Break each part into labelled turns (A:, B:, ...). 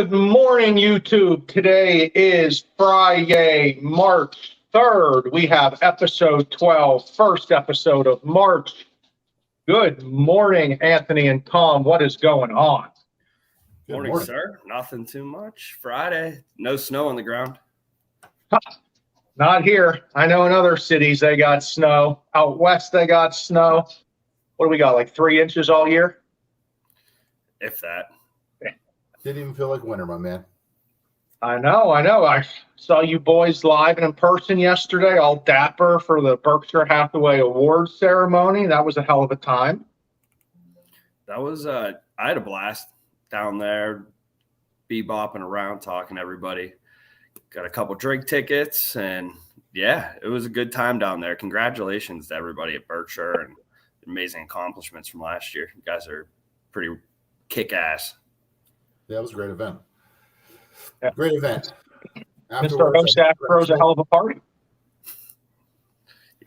A: Good morning, YouTube. Today is Friday, March 3rd. We have episode 12, first episode of March. Good morning, Anthony and Tom. What is going on?
B: Good morning, sir. Nothing too much. Friday. No snow on the ground.
A: Not here. I know in other cities they got snow. Out west they got snow. What do we got, like 3 inches all year?
B: If that.
C: Didn't even feel like winter, my man.
A: I know. I saw you boys live and in person yesterday, all dapper for the Berkshire Hathaway Awards ceremony. That was a hell of a time.
B: That was, I had a blast down there, bebopping around, talking to everybody. Got a couple drink tickets, and yeah, it was a good time down there. Congratulations to everybody at Berkshire and amazing accomplishments from last year. You guys are pretty kick-ass.
C: Yeah, it was a great event.
A: Yeah.
C: Great event.
A: Mr. Hostak throws a hell of a party.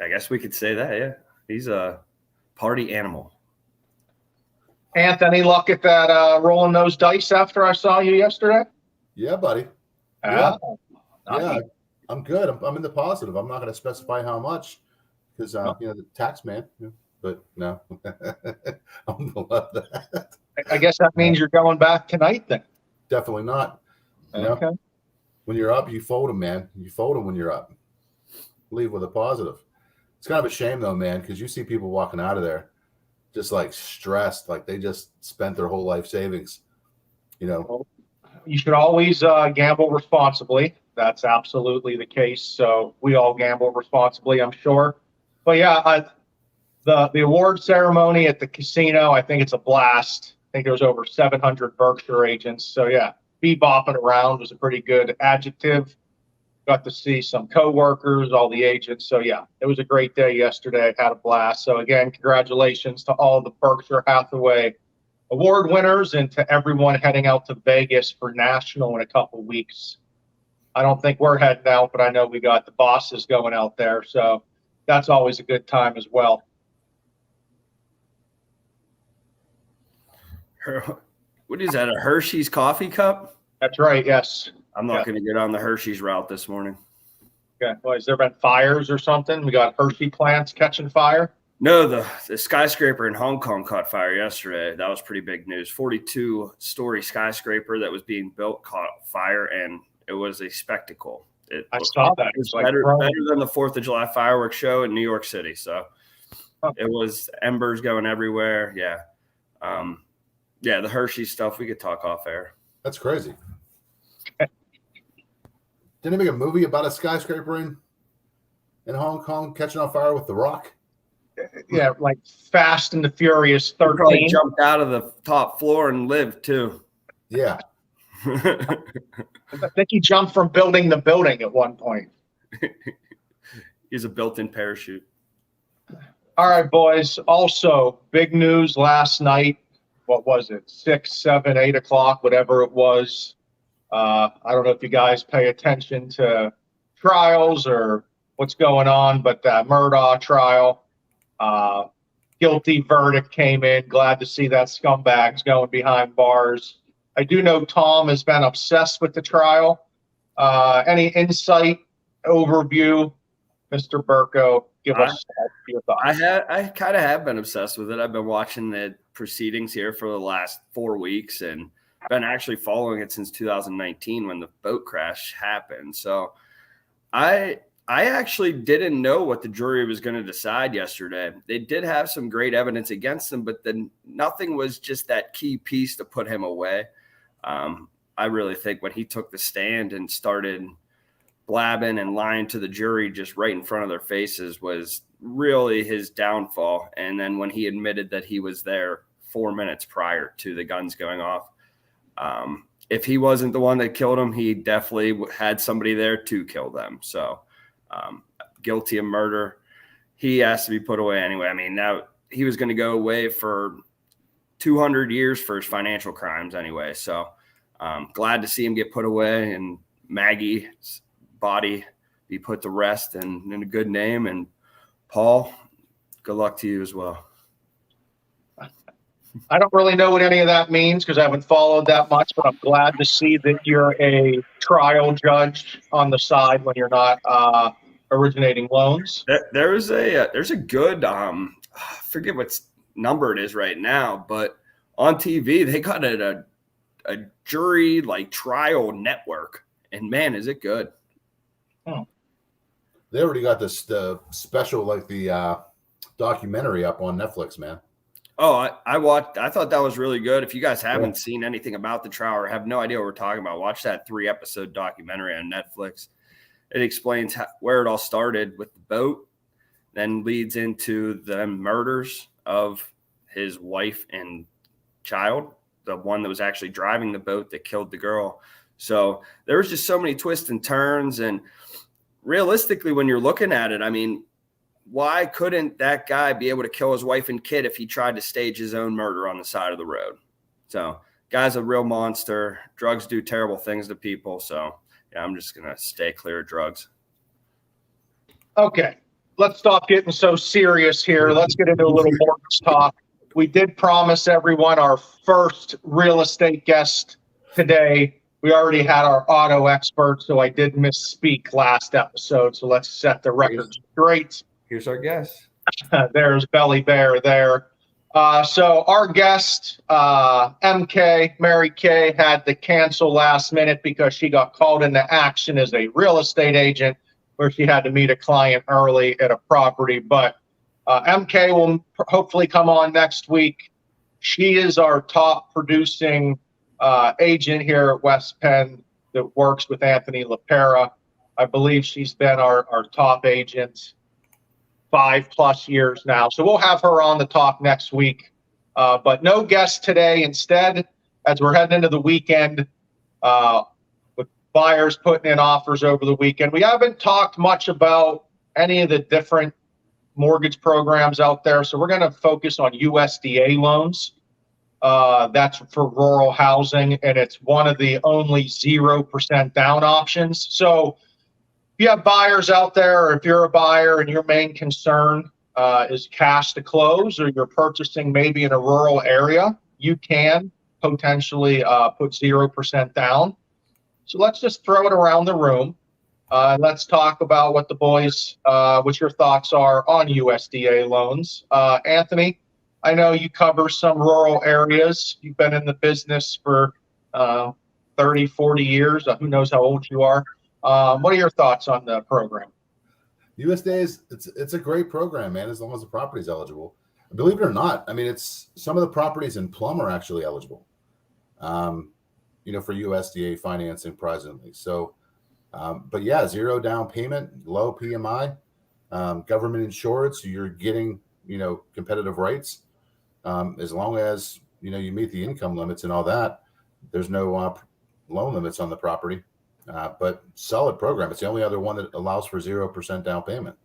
B: I guess we could say that, yeah. He's a party animal.
A: Anthony, luck at that rolling those dice after I saw you yesterday?
C: Yeah, buddy.
A: Yeah.
C: Yeah, I'm good. I'm in the positive. I'm not going to specify how much because, the tax man. But no, I'm below that.
A: I guess that means you're going back tonight then.
C: Definitely not.
A: Okay.
C: When you're up, you fold them, man. You fold them when you're up. Leave with a positive. It's kind of a shame, though, man, because you see people walking out of there just like stressed, like they just spent their whole life savings.
A: Well, you should always gamble responsibly. That's absolutely the case. So we all gamble responsibly, I'm sure. But yeah, the award ceremony at the casino, I think it's a blast. I think there was over 700 Berkshire agents. So yeah, bebopping around was a pretty good adjective. Got to see some coworkers, all the agents. So yeah, it was a great day yesterday. Had a blast. So again, congratulations to all the Berkshire Hathaway award winners and to everyone heading out to Vegas for National in a couple weeks. I don't think we're heading out, but I know we got the bosses going out there. So that's always a good time as well.
B: What is that, a Hershey's coffee cup?
A: That's right, yes.
B: I'm not going to get on the Hershey's route this morning.
A: Okay. Well, has there been fires or something? We got Hershey plants catching fire?
B: No, the skyscraper in Hong Kong caught fire yesterday. That was pretty big news. 42-story skyscraper that was being built caught fire, and it was a spectacle.
A: I saw that.
B: It was better than the 4th of July fireworks show in New York City. So It was embers going everywhere. Yeah. Yeah, the Hershey stuff, we could talk off air.
C: That's crazy. Didn't they make a movie about a skyscraper in Hong Kong catching on fire with The Rock?
A: Yeah, like Fast and the Furious 13.
B: Probably jumped out of the top floor and lived too.
C: Yeah.
A: I think he jumped from building to building at one point.
B: He's a built-in parachute.
A: All right, boys. Also, big news last night. What was it? 6, 7, 8 o'clock, whatever it was. I don't know if you guys pay attention to trials or what's going on, but that Murdaugh trial, guilty verdict came in. Glad to see that scumbag's going behind bars. I do know Tom has been obsessed with the trial. Any insight, overview, Mr. Burko? Give us your thoughts.
B: I kind of have been obsessed with it. I've been watching the proceedings here for the last 4 weeks and been actually following it since 2019 when the boat crash happened. So I actually didn't know what the jury was going to decide yesterday. They did have some great evidence against him, but then nothing was just that key piece to put him away. I really think when he took the stand and started blabbing and lying to the jury just right in front of their faces was really his downfall. And then when he admitted that he was there 4 minutes prior to the guns going off, if he wasn't the one that killed him, he definitely had somebody there to kill them. So guilty of murder, he has to be put away anyway. I mean, now he was going to go away for 200 years for his financial crimes anyway. So glad to see him get put away and Maggie's body be put to rest and in a good name. And Paul, good luck to you as well.
A: I don't really know what any of that means because I haven't followed that much, but I'm glad to see that you're a trial judge on the side when you're not originating loans.
B: There's a good I forget what number it is right now, but on TV they got a jury like trial network, and man, is it good.
C: They already got the special, like the documentary up on Netflix, man.
B: Oh, I watched. I thought that was really good. If you guys haven't seen anything about the trial or have no idea what we're talking about, watch that 3-episode documentary on Netflix. It explains where it all started with the boat, then leads into the murders of his wife and child, the one that was actually driving the boat that killed the girl. So there was just so many twists and turns. And realistically, when you're looking at it, I mean, why couldn't that guy be able to kill his wife and kid if he tried to stage his own murder on the side of the road? So guy's a real monster. Drugs do terrible things to people. So yeah, I'm just going to stay clear of drugs.
A: Okay, let's stop getting so serious here. Let's get into a little mortgage talk. We did promise everyone our first real estate guest today. We already had our auto expert, so I did misspeak last episode. So let's set the record straight.
B: Here's our guest.
A: There's Belly Bear there. So our guest, MK, Mary Kay, had to cancel last minute because she got called into action as a real estate agent where she had to meet a client early at a property. But MK will hopefully come on next week. She is our top producing agent here at West Penn that works with Anthony LaPera. I believe she's been our top agent 5+ years now. So we'll have her on the talk next week. But no guest today. Instead, as we're heading into the weekend, with buyers putting in offers over the weekend, we haven't talked much about any of the different mortgage programs out there. So we're going to focus on USDA loans. That's for rural housing, and it's one of the only 0% down options. So if you have buyers out there, or if you're a buyer and your main concern is cash to close, or you're purchasing maybe in a rural area, you can potentially put 0% down. So let's just throw it around the room. Let's talk about what the boys, what your thoughts are on USDA loans. Anthony, I know you cover some rural areas. You've been in the business for 30, 40 years. Who knows how old you are. What are your thoughts on the program?
C: USDA it's a great program, man, as long as the property's eligible. Believe it or not, I mean, it's some of the properties in Plum are actually eligible, for USDA financing presently. So, but yeah, 0 down payment, low PMI, government insured, so you're getting, competitive rates. As long as, you meet the income limits and all that, there's no loan limits on the property. But solid program. It's the only other one that allows for 0% down payment.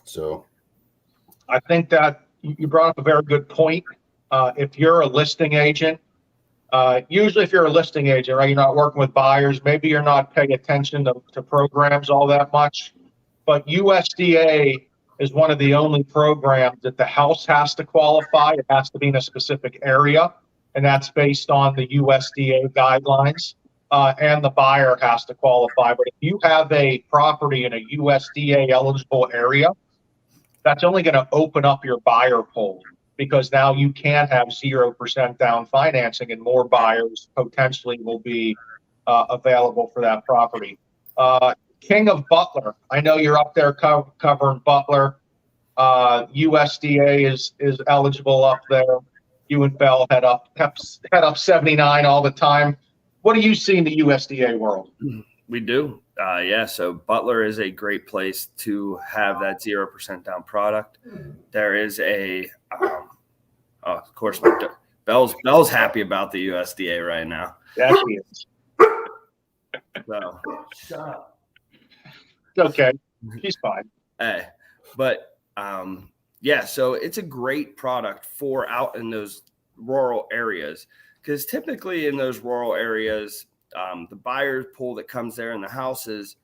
C: So
A: I think that you brought up a very good point. If you're a listing agent, usually if you're a listing agent, right, you're not working with buyers, maybe you're not paying attention to programs all that much, but USDA is one of the only programs that the house has to qualify. It has to be in a specific area, and that's based on the USDA guidelines. And the buyer has to qualify. But if you have a property in a USDA eligible area, that's only going to open up your buyer pool, because now you can have 0% down financing and more buyers potentially will be available for that property. King of Butler, I know you're up there covering Butler. USDA is eligible up there. You and Bell head up 79 all the time. What do you see in the USDA world?
B: We do. Yeah. So Butler is a great place to have that 0% down product. There is of course, Bell's happy about the USDA right now.
A: Yeah, she is.
B: So shut up.
A: Okay. She's fine.
B: Hey, but yeah, so it's a great product for out in those rural areas, because typically in those rural areas, the buyer pool that comes there in the houses,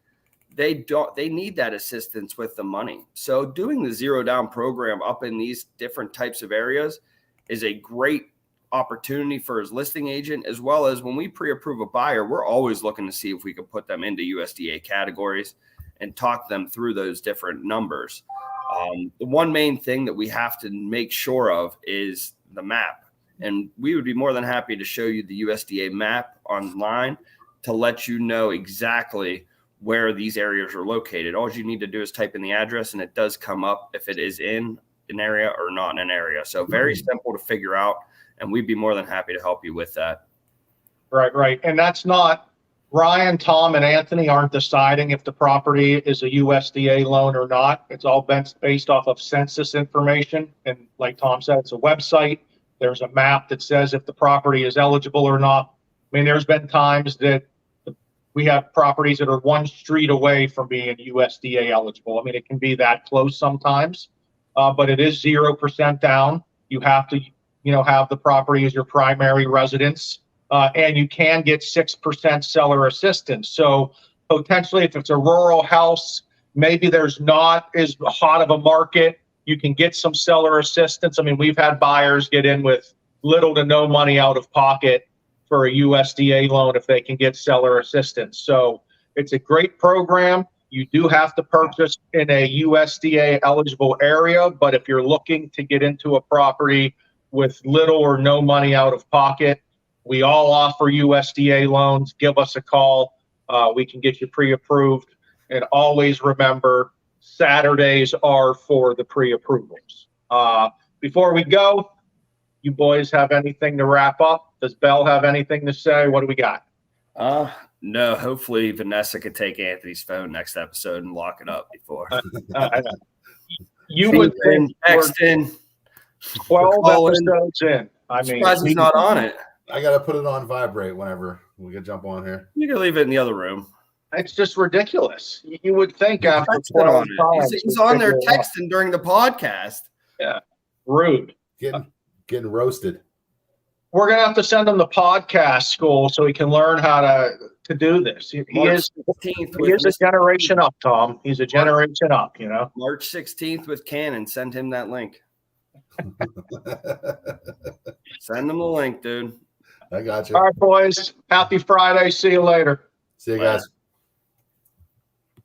B: they need that assistance with the money. So doing the 0 down program up in these different types of areas is a great opportunity for his listing agent, as well as when we pre-approve a buyer, we're always looking to see if we can put them into USDA categories and talk them through those different numbers. The one main thing that we have to make sure of is the map. And we would be more than happy to show you the USDA map online to let you know exactly where these areas are located. All you need to do is type in the address and it does come up if it is in an area or not in an area. So very simple to figure out. And we'd be more than happy to help you with that.
A: Right. And that's not Ryan, Tom, and Anthony aren't deciding if the property is a USDA loan or not. It's all based off of census information. And like Tom said, it's a website. There's a map that says if the property is eligible or not. I mean, there's been times that we have properties that are one street away from being USDA eligible. I mean, it can be that close sometimes, but it is 0% down. You have to, have the property as your primary residence, and you can get 6% seller assistance. So potentially, if it's a rural house, maybe there's not as hot of a market, you can get some seller assistance. I mean, we've had buyers get in with little to no money out of pocket for a USDA loan if they can get seller assistance. So it's a great program. You do have to purchase in a USDA eligible area, but if you're looking to get into a property with little or no money out of pocket, we all offer USDA loans. Give us a call. We can get you pre-approved. And always remember, Saturdays are for the pre-approvals. Before we go, you boys have anything to wrap up? Does Bell have anything to say? What do we got?
B: No, hopefully Vanessa could take Anthony's phone next episode and lock it up before.
A: You would think
B: text in
A: 12 episodes in. I mean,
B: surprised he's not on it.
C: I got to put it on vibrate whenever we can jump on here.
B: You can leave it in the other room.
A: It's just ridiculous. You would think after 12 times.
B: He's on there texting during the podcast.
A: Yeah. Rude.
C: Getting roasted.
A: We're going to have to send him to podcast school so he can learn how to do this. He is a generation up, Tom. He's a generation up,
B: March 16th with Canon. Send him that link. Send him the link, dude.
C: I got you.
A: All right, boys. Happy Friday. See you later.
C: See you guys.